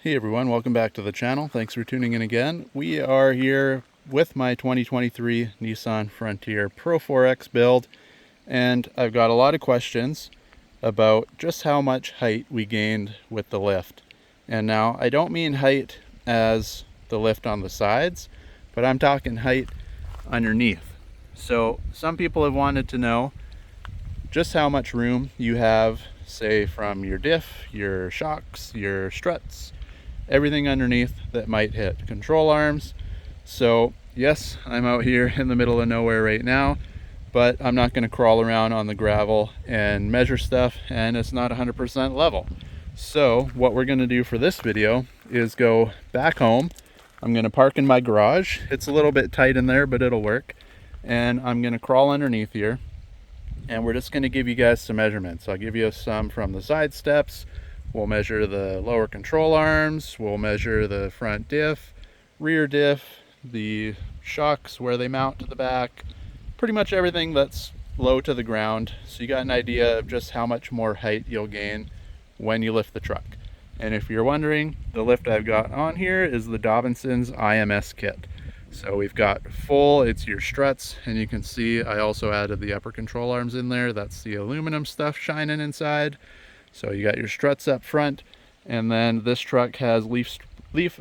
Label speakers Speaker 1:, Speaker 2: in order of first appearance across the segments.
Speaker 1: Hey everyone, welcome back to the channel. Thanks for tuning in again. We are here with my 2023 Nissan Frontier Pro 4X build, and I've got a lot of questions about just how much height we gained with the lift. And now I don't mean height as the lift on the sides, but I'm talking height underneath. So some people have wanted to know just how much room you have, say from your diff, your shocks, your struts, everything underneath that might hit control arms. So yes, I'm out here in the middle of nowhere right now, but I'm not going to crawl around on the gravel and measure stuff, and it's not 100% level. So what we're going to do for this video is go back home. I'm going to park in my garage. It's a little bit tight in there, but it'll work. And I'm going to crawl underneath here, and we're just going to give you guys some measurements. I'll give you some from the side steps. We'll measure the lower control arms, we'll measure the front diff, rear diff, the shocks, where they mount to the back, pretty much everything that's low to the ground. So you got an idea of just how much more height you'll gain when you lift the truck. And if you're wondering, the lift I've got on here is the Dobinson's IMS kit. So we've got full, it's your struts, and you can see I also added the upper control arms in there. That's the aluminum stuff shining inside. So you got your struts up front, and then this truck has leaf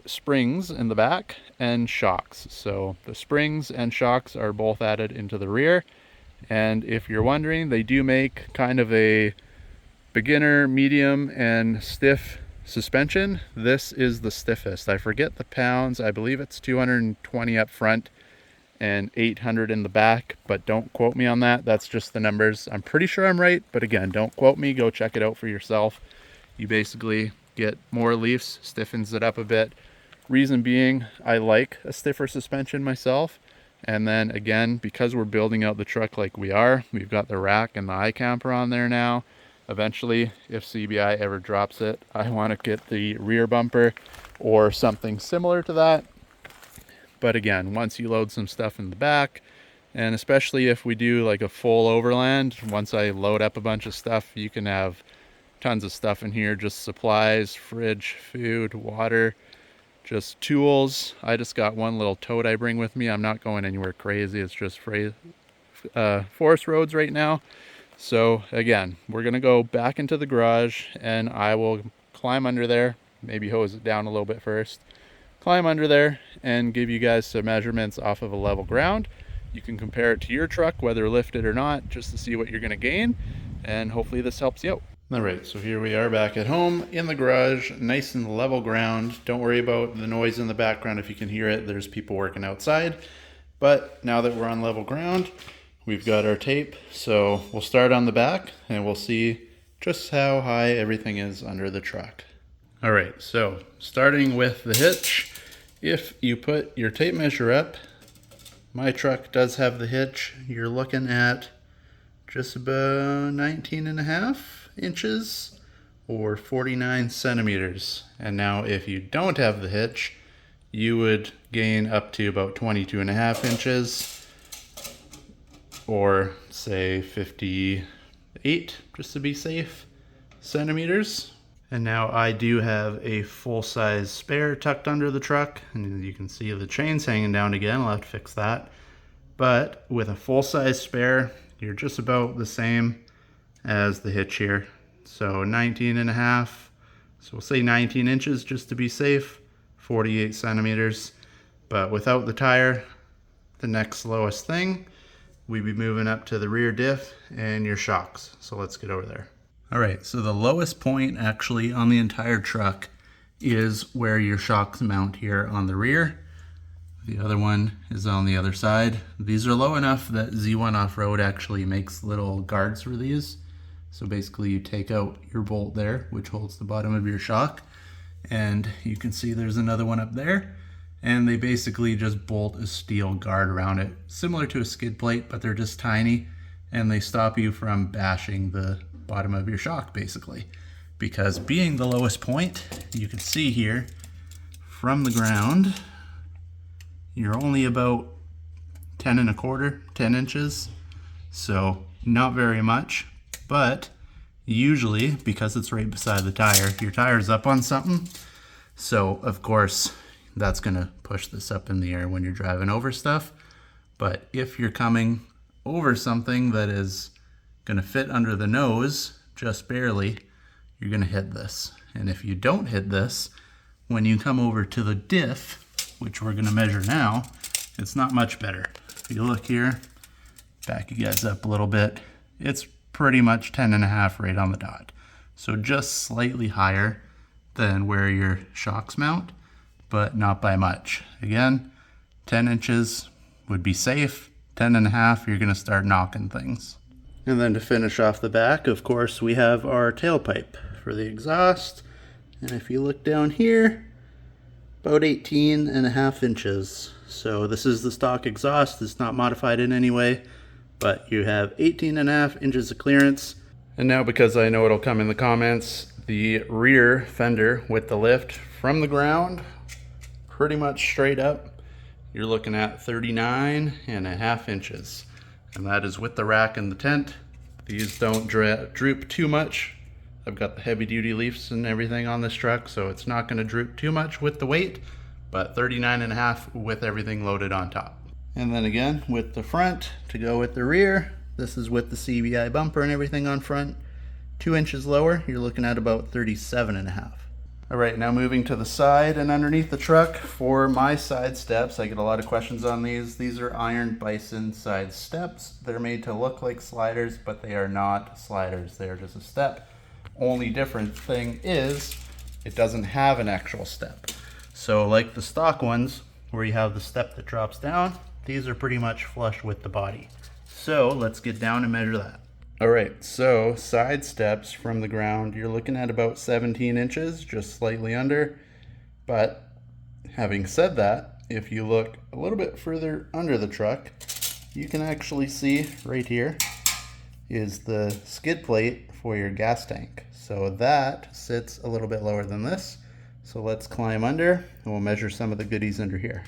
Speaker 1: springs in the back and shocks. So the springs and shocks are both added into the rear. And if you're wondering, they do make kind of a beginner, medium, and stiff suspension. This is the stiffest. I forget the pounds. I believe it's 220 up front and 800 in the back, but don't quote me on that. That's just the numbers. I'm pretty sure I'm right, but again, don't quote me. Go check it out for yourself. You basically get more leaves, stiffens it up a bit. Reason being, I like a stiffer suspension myself. And then again, because we're building out the truck like we are, we've got the rack and the iCamper on there now. Eventually, if CBI ever drops it, I want to get the rear bumper or something similar to that. But again, once you load some stuff in the back, and especially if we do like a full overland, once I load up a bunch of stuff, you can have tons of stuff in here, just supplies, fridge, food, water, just tools. I just got one little tote I bring with me. I'm not going anywhere crazy. It's just forest roads right now. So again, we're going to go back into the garage, and I will climb under there, maybe hose it down a little bit first, climb under there and give you guys some measurements off of a level ground. You can compare it to your truck, whether lifted or not, just to see what you're going to gain, and hopefully this helps you out. All right, so here we are back at home in the garage, nice and level ground. Don't worry about the noise in the background. If you can hear it, there's people working outside. But now that we're on level ground, we've got our tape. So we'll start on the back and we'll see just how high everything is under the truck. All right, so starting with the hitch, if you put your tape measure up, my truck does have the hitch. You're looking at just about 19.5 inches or 49 centimeters. And now if you don't have the hitch, you would gain up to about 22.5 inches or say 58, just to be safe, centimeters. And now I do have a full-size spare tucked under the truck, and you can see the chains hanging down again. I'll have to fix that. But with a full-size spare, you're just about the same as the hitch here. So 19.5, so we'll say 19 inches just to be safe, 48 centimeters. But without the tire, the next lowest thing, we'd be moving up to the rear diff and your shocks. So let's get over there. All right, so the lowest point actually on the entire truck is where your shocks mount here on the rear. The other one is on the other side. These are low enough that Z1 Off-Road actually makes little guards for these. So basically you take out your bolt there, which holds the bottom of your shock, and you can see there's another one up there, and they basically just bolt a steel guard around it, similar to a skid plate, but they're just tiny, and they stop you from bashing the bottom of your shock basically. Because being the lowest point, you can see here from the ground, you're only about 10 inches, so not very much. But usually, because it's right beside the tire, if your tire's up on something, So of course, that's gonna push this up in the air when you're driving over stuff. But if you're coming over something that is gonna fit under the nose, just barely, you're gonna hit this. And if you don't hit this, when you come over to the diff, which we're gonna measure now, it's not much better. If you look here, back you guys up a little bit, it's pretty much 10.5 right on the dot. So just slightly higher than where your shocks mount, but not by much. Again, 10 inches would be safe. 10.5, you're gonna start knocking things. And then to finish off the back, of course, we have our tailpipe for the exhaust. And if you look down here, about 18.5 inches. So this is the stock exhaust. It's not modified in any way, but you have 18.5 inches of clearance. And now, because I know it'll come in the comments, the rear fender with the lift from the ground, pretty much straight up, you're looking at 39.5 inches. And that is with the rack and the tent. These don't droop too much. I've got the heavy duty leafs and everything on this truck, so it's not gonna droop too much with the weight, but 39.5 with everything loaded on top. And then again, with the front to go with the rear, this is with the CBI bumper and everything on front. 2 inches lower, you're looking at about 37.5. All right, now moving to the side and underneath the truck for my side steps. I get a lot of questions on these. These are Iron Bison side steps. They're made to look like sliders, but they are not sliders. They are just a step. Only different thing is it doesn't have an actual step. So like the stock ones where you have the step that drops down, these are pretty much flush with the body. So let's get down and measure that. All right, so side steps from the ground, you're looking at about 17 inches, just slightly under. But having said that, if you look a little bit further under the truck, you can actually see right here is the skid plate for your gas tank. So that sits a little bit lower than this. So let's climb under and we'll measure some of the goodies under here.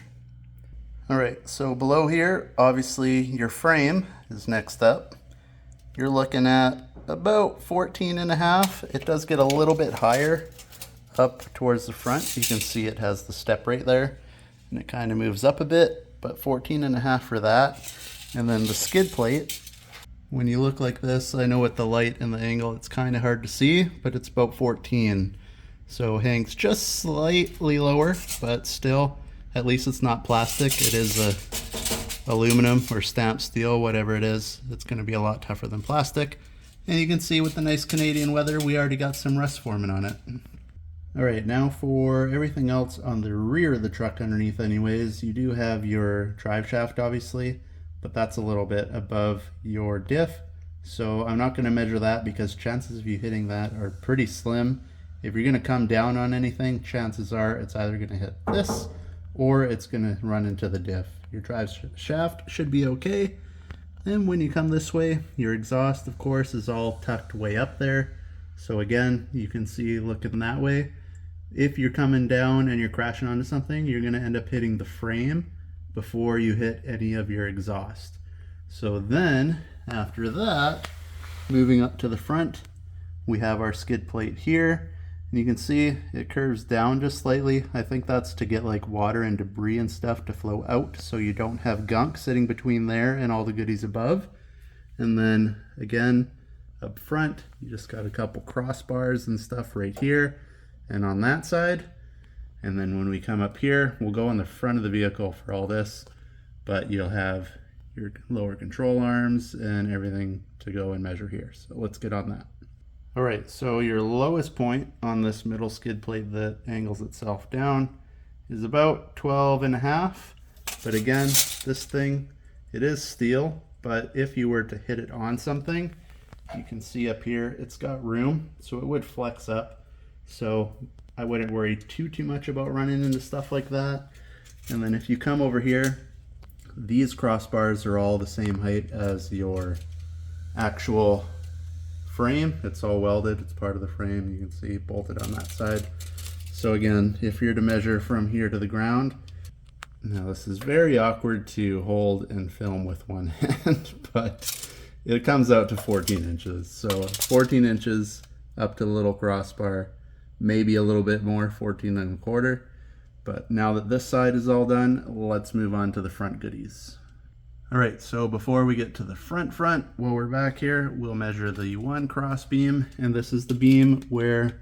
Speaker 1: All right, so below here, obviously your frame is next up. You're looking at about 14.5. It does get a little bit higher up towards the front. You can see it has the step right there and it kind of moves up a bit, but 14.5 for that. And then the skid plate, when you look like this, I know with the light and the angle, it's kind of hard to see, but it's about 14. So hangs just slightly lower, but still, at least it's not plastic. It is aluminum or stamped steel, whatever it is. It's going to be a lot tougher than plastic. And you can see with the nice Canadian weather, we already got some rust forming on it. All right, now for everything else on the rear of the truck underneath anyways, you do have your drive shaft, obviously, but that's a little bit above your diff. So I'm not going to measure that because chances of you hitting that are pretty slim. If you're going to come down on anything, chances are it's either going to hit this or it's going to run into the diff. Your drive shaft should be okay. And when you come this way, your exhaust, of course, is all tucked way up there. So again, you can see looking that way. If you're coming down and you're crashing onto something, you're going to end up hitting the frame before you hit any of your exhaust. So then, after that, moving up to the front, we have our skid plate here. And you can see it curves down just slightly. I think that's to get like water and debris and stuff to flow out so you don't have gunk sitting between there and all the goodies above. And then again, up front, you just got a couple crossbars and stuff right here and on that side. And then when we come up here, we'll go on the front of the vehicle for all this, but you'll have your lower control arms and everything to go and measure here. So let's get on that. All right, so your lowest point on this middle skid plate that angles itself down is about 12.5. But again, this thing, it is steel, but if you were to hit it on something, you can see up here, it's got room, so it would flex up. So I wouldn't worry too much about running into stuff like that. And then if you come over here, these crossbars are all the same height as your actual frame. It's all welded, it's part of the frame. You can see bolted on that side. So again, if you're to measure from here to the ground, now this is very awkward to hold and film with one hand, but it comes out to 14 inches. So 14 inches up to the little crossbar, maybe a little bit more, 14 and a quarter. But now that this side is all done, let's move on to the front goodies. All right, so before we get to the front, while we're back here, we'll measure the one cross beam, and this is the beam where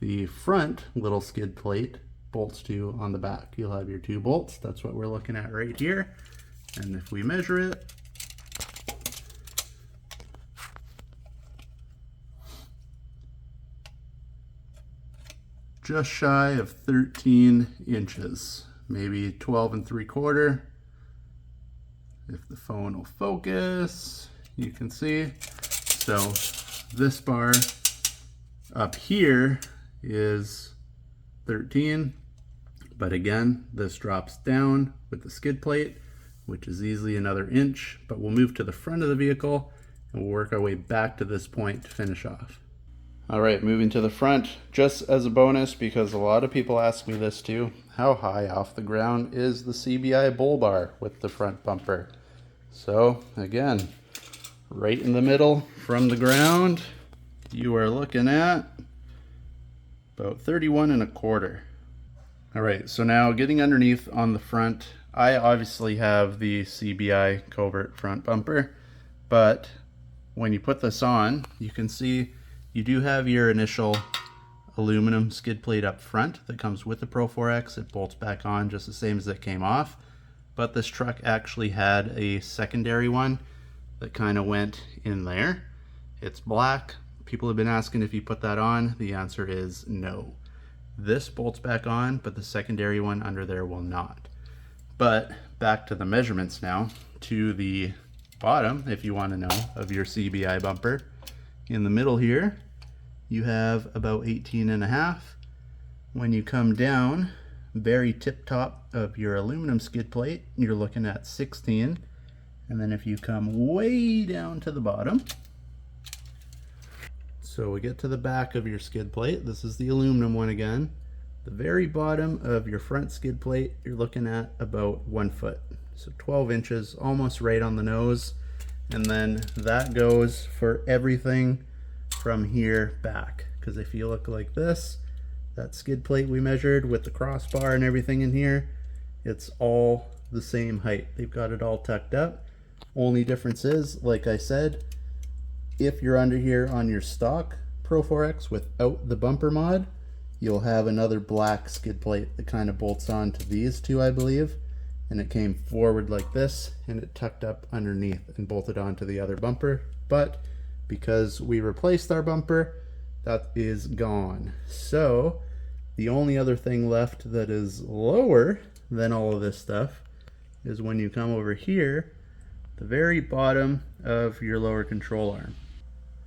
Speaker 1: the front little skid plate bolts to on the back. You'll have your 2 bolts. That's what we're looking at right here. And if we measure it, just shy of 13 inches, maybe 12 and 3/4. If the phone will focus, you can see. So this bar up here is 13, but again, this drops down with the skid plate, which is easily another inch, but we'll move to the front of the vehicle and we'll work our way back to this point to finish off. All right, moving to the front, just as a bonus, because a lot of people ask me this too, how high off the ground is the CBI bull bar with the front bumper? So again, right in the middle from the ground, you are looking at about 31 and a quarter. All right, so now getting underneath on the front, I obviously have the CBI covert front bumper, but when you put this on, you can see you do have your initial aluminum skid plate up front that comes with the Pro 4X. It bolts back on just the same as it came off, but this truck actually had a secondary one that kind of went in there. It's black. People have been asking if you put that on. The answer is no. This bolts back on, but the secondary one under there will not. But back to the measurements now, to the bottom, if you want to know, of your CBI bumper. In the middle here, you have about 18 and a half. When you come down, very tip top of your aluminum skid plate, you're looking at 16. And then if you come way down to the bottom, so we get to the back of your skid plate, this is the aluminum one again. The very bottom of your front skid plate, you're looking at about 1 foot. So 12 inches, almost right on the nose. And then that goes for everything from here back. Because if you look like this, that skid plate we measured with the crossbar and everything in here, it's all the same height. They've got it all tucked up. Only difference is, like I said, if you're under here on your stock Pro 4X without the bumper mod, you'll have another black skid plate that kind of bolts on to these two, I believe. And it came forward like this, and it tucked up underneath and bolted onto the other bumper. But because we replaced our bumper, that is gone. So the only other thing left that is lower than all of this stuff is when you come over here, the very bottom of your lower control arm.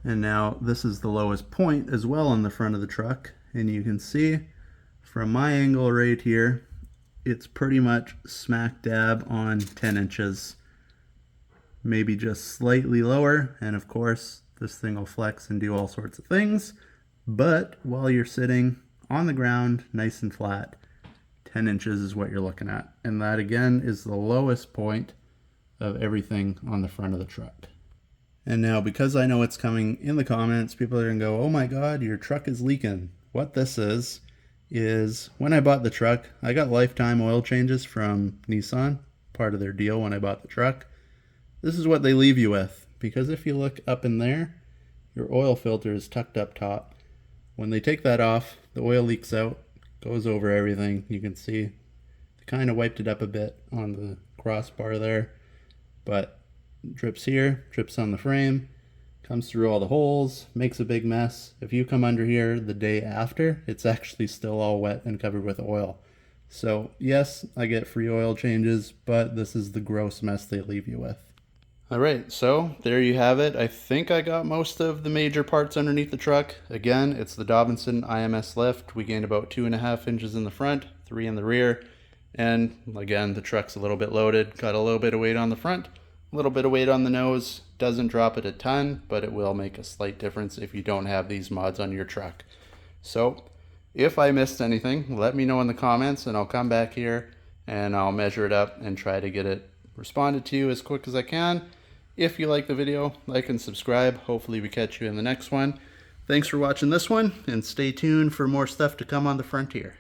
Speaker 1: And now this is the lowest point as well on the front of the truck. And you can see from my angle right here, it's pretty much smack dab on 10 inches, maybe just slightly lower. And of course, this thing will flex and do all sorts of things. But while you're sitting on the ground, nice and flat, 10 inches is what you're looking at. And that again is the lowest point of everything on the front of the truck. And now, because I know it's coming in the comments, people are gonna go, oh my God, your truck is leaking. What this is when I bought the truck, I got lifetime oil changes from Nissan, part of their deal when I bought the truck. This is what they leave you with, because if you look up in there, your oil filter is tucked up top. When they take that off, the oil leaks out, goes over everything. You can see they kind of wiped it up a bit on the crossbar there, but drips here, drips on the frame, comes through all the holes, makes a big mess. If you come under here the day after, it's actually still all wet and covered with oil. So yes, I get free oil changes, but this is the gross mess they leave you with. All right, so there you have it. I think I got most of the major parts underneath the truck. Again, it's the Dobinson IMS lift. We gained about 2.5 inches in the front, 3 in the rear. And again, the truck's a little bit loaded, got a little bit of weight on the front, a little bit of weight on the nose. Doesn't drop it a ton, but it will make a slight difference if you don't have these mods on your truck. So if I missed anything, let me know in the comments and I'll come back here and I'll measure it up and try to get it responded to you as quick as I can. If you like the video, like and subscribe. Hopefully we catch you in the next one. Thanks for watching this one, and stay tuned for more stuff to come on the Frontier.